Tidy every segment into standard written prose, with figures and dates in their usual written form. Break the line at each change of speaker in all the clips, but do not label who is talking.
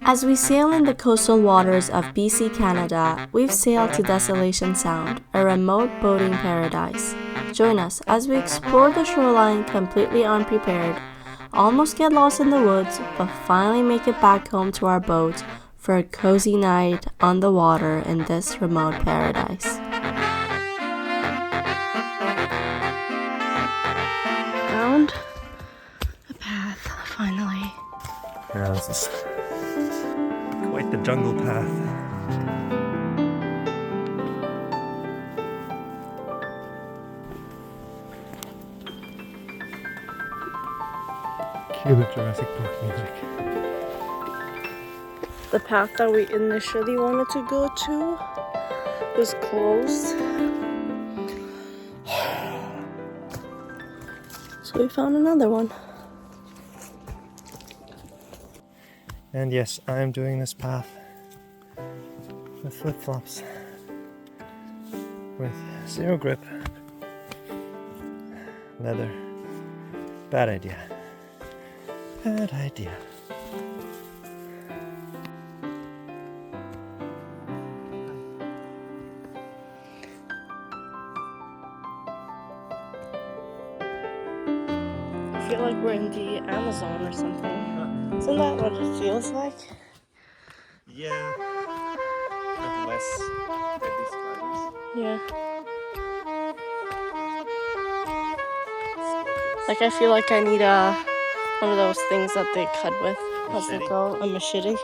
As we sail in the coastal waters of BC, Canada, we've sailed to Desolation Sound, a remote boating paradise. Join us as we explore the shoreline completely unprepared, almost get lost in the woods, but finally make it back home to our boat for a cozy night on the water in this remote paradise. Found a path, finally.
Yeah, this is quite the jungle path. Cue the Jurassic Park music.
The path that we initially wanted to go to was closed. So we found another one.
And yes, I am doing this path with flip-flops, with zero grip, leather. Bad idea. Bad idea.
I feel like we're in the Amazon or something. Isn't that what it feels like?
Yeah. With less deadly spiders.
Yeah. Like I feel like I need one of those things that they cut with. What's it called? A machete.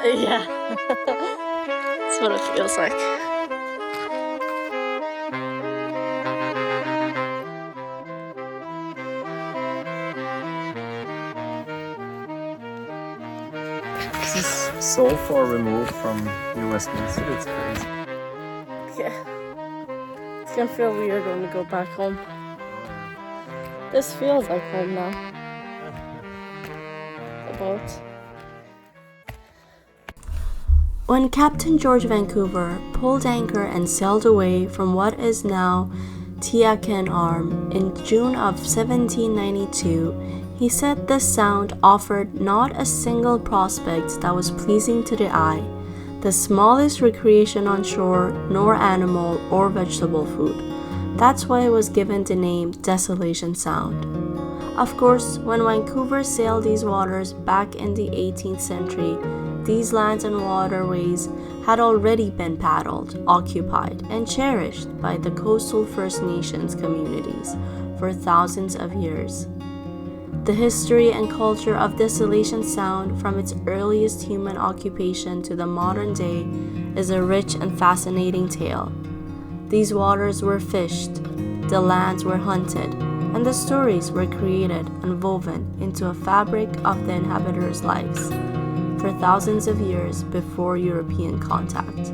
Yeah. That's what it feels like.
This is so far removed from New Westminster, it's crazy.
Yeah. It's gonna feel weird when we go back home. This feels like home now. The boat. When Captain George Vancouver pulled anchor and sailed away from what is now Tiacan Arm in June of 1792, he said this sound offered not a single prospect that was pleasing to the eye, the smallest recreation on shore, nor animal or vegetable food. That's why it was given the name Desolation Sound. Of course, when Vancouver sailed these waters back in the 18th century, these lands and waterways had already been paddled, occupied, and cherished by the coastal First Nations communities for thousands of years. The history and culture of Desolation Sound, from its earliest human occupation to the modern day, is a rich and fascinating tale. These waters were fished, the lands were hunted, and the stories were created and woven into a fabric of the inhabitants' lives for thousands of years before European contact.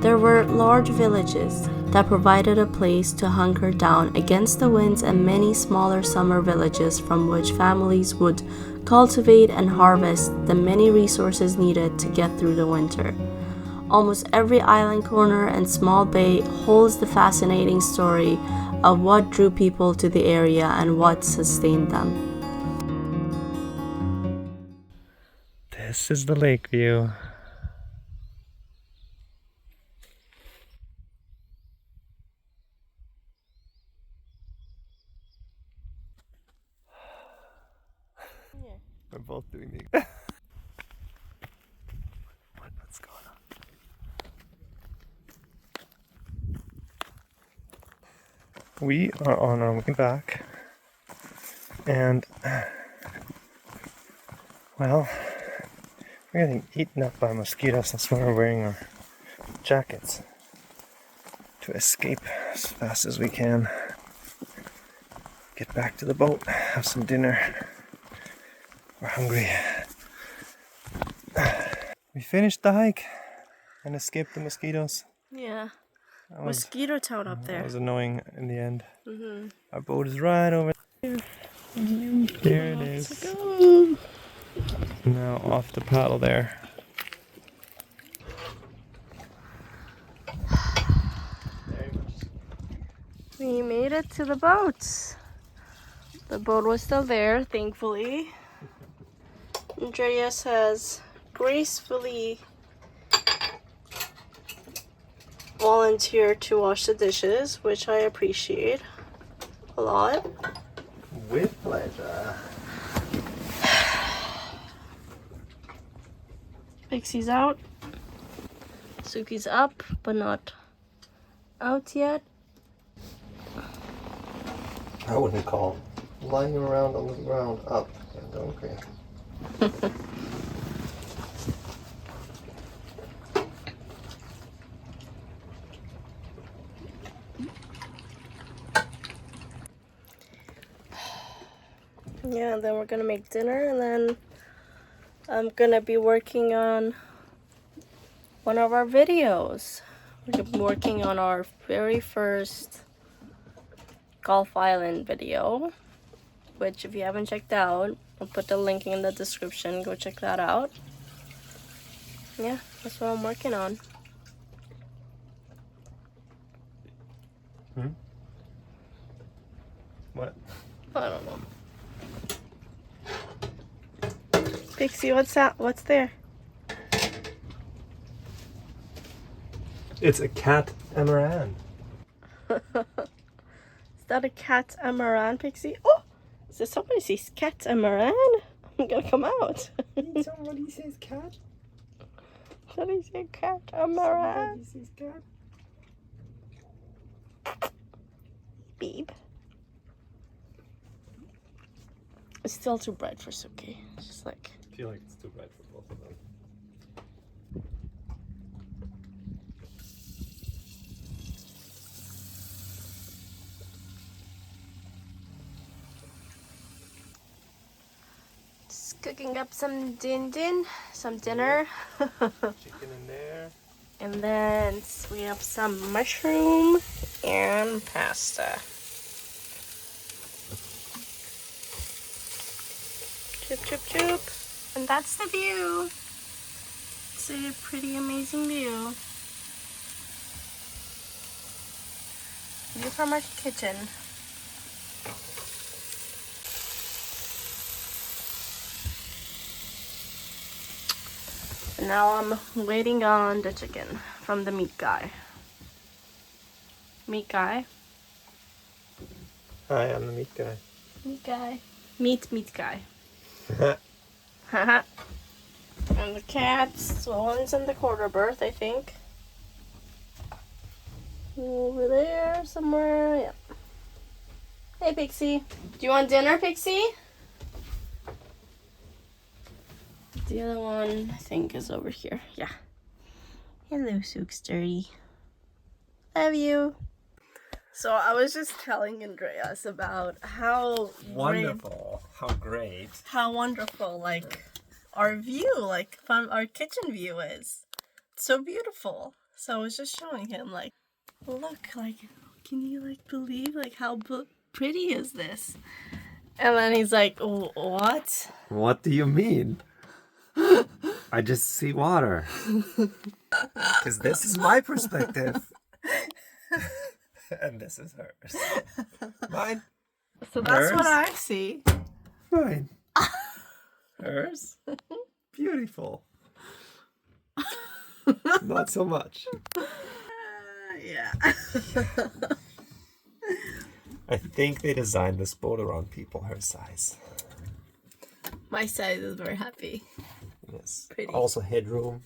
There were large villages that provided a place to hunker down against the winds, and many smaller summer villages from which families would cultivate and harvest the many resources needed to get through the winter. Almost every island corner and small bay holds the fascinating story of what drew people to the area and what sustained them.
This is the lake view. We're both doing the What's going on? We are on our way back, and well, we're getting eaten up by mosquitoes. That's why we're wearing our jackets to escape as fast as we can. Get back to the boat, have some dinner. We're hungry. We finished the hike and escaped the mosquitoes.
Yeah.
That was,
Mosquito town up there.
that was annoying in the end.
Mm-hmm.
Our boat is right over there. There it is.
Go.
Now off the paddle there.
We made it to the boat. The boat was still there, thankfully. Andreas has gracefully volunteered to wash the dishes, which I appreciate a lot.
With pleasure.
Pixie's out. Suki's up, but not out yet.
I wouldn't call lying around on the ground up and going crazy.
Yeah, and then we're gonna make dinner, and then I'm gonna be working on one of our videos. We're gonna be working on our very first Gulf Island video, which if you haven't checked out, I'll put the link in the description. Go check that out. Yeah, that's what I'm working on.
What?
I don't know. Pixie, what's that? What's there?
It's a cat amaran.
Is that a cat amaran, Pixie? Oh! So somebody says cat amaran? I'm gonna come out.
Somebody says cat?
Somebody say cat amaran.
Somebody says cat?
Beep. It's still too bright for Suki. It's just like...
I feel like it's too bright for both of them.
Just cooking up some some dinner.
Chicken in there.
And then we have some mushroom and pasta. Choop, choop, choop. And that's the view. It's a pretty amazing view. View from our kitchen. And now I'm waiting on the chicken from the meat guy. Meat guy?
Hi, I'm the meat guy.
Meat guy. Meat guy. Haha. And the cats, one's in the quarter berth, I think. Over there somewhere, yeah. Hey, Pixie. Do you want dinner, Pixie? The other one, I think, is over here. Yeah. Hello, Sooksterdy. Love you. So I was just telling Andreas about how
Wonderful. How great.
how wonderful, like, our view, like, from our kitchen view is. It's so beautiful. So I was just showing him, like, look, like, can you, like, believe, like, how pretty is this? And then he's like, what?
What do you mean? I just see water. Because this is my perspective. And this is hers. Mine.
So that's
Hers?
what I see.
Mine. Hers. Beautiful. Not so much.
Yeah.
I think they designed this boat around people her size.
My size is very happy.
Yes.
Pretty.
Also headroom.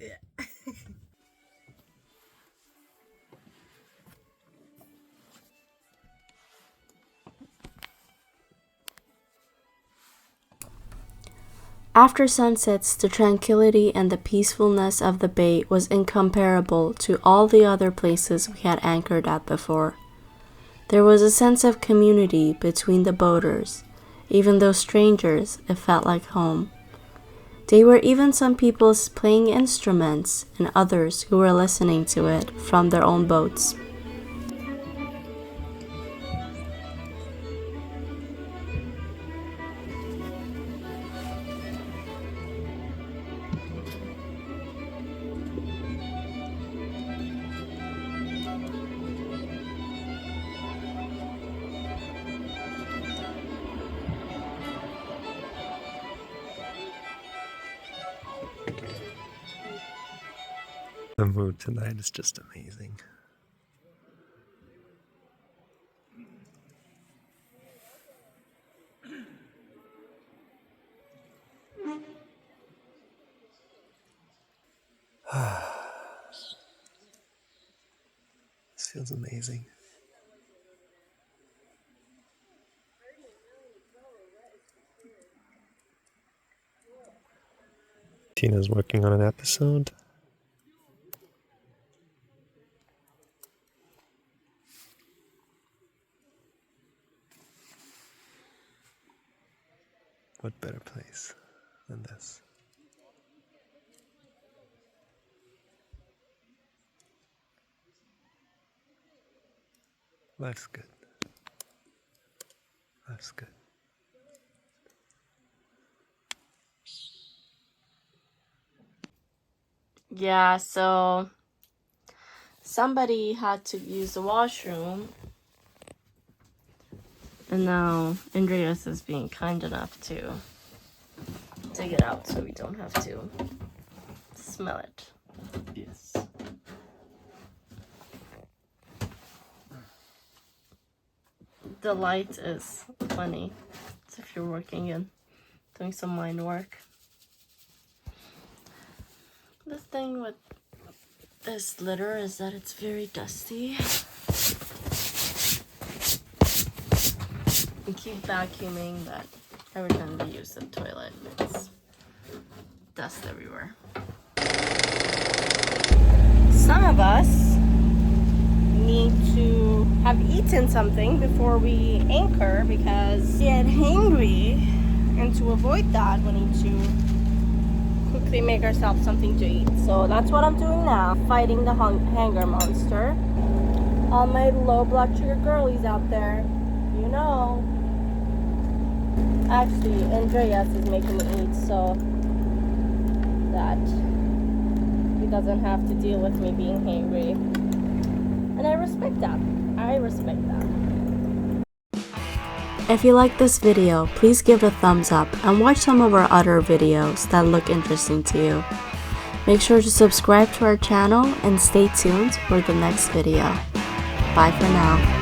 Yeah. After sunsets, the tranquility and the peacefulness of the bay was incomparable to all the other places we had anchored at before. There was a sense of community between the boaters. Even though strangers, it felt like home. There were even some people playing instruments and others who were listening to it from their own boats.
The mood tonight is just amazing. This feels amazing. Tina's working on an episode. What better place than this? Life's good. Life's good.
Yeah, so somebody had to use the washroom, and now Andreas is being kind enough to dig it out so we don't have to smell it.
Yes.
The light is funny. It's if you're working and doing some line work. The thing with this litter is that it's very dusty. We keep vacuuming, but every time we use the toilet, it's dust everywhere. Some of us need to have eaten something before we anchor because we get hungry, and to avoid that, we need to quickly make ourselves something to eat. So that's what I'm doing now, fighting the hunger monster. All my low blood sugar girlies out there, you know. Actually, Andreas is making me eat so that he doesn't have to deal with me being hungry. And I respect that. I respect that.
If you like this video, please give it a thumbs up and watch some of our other videos that look interesting to you. Make sure to subscribe to our channel and stay tuned for the next video. Bye for now.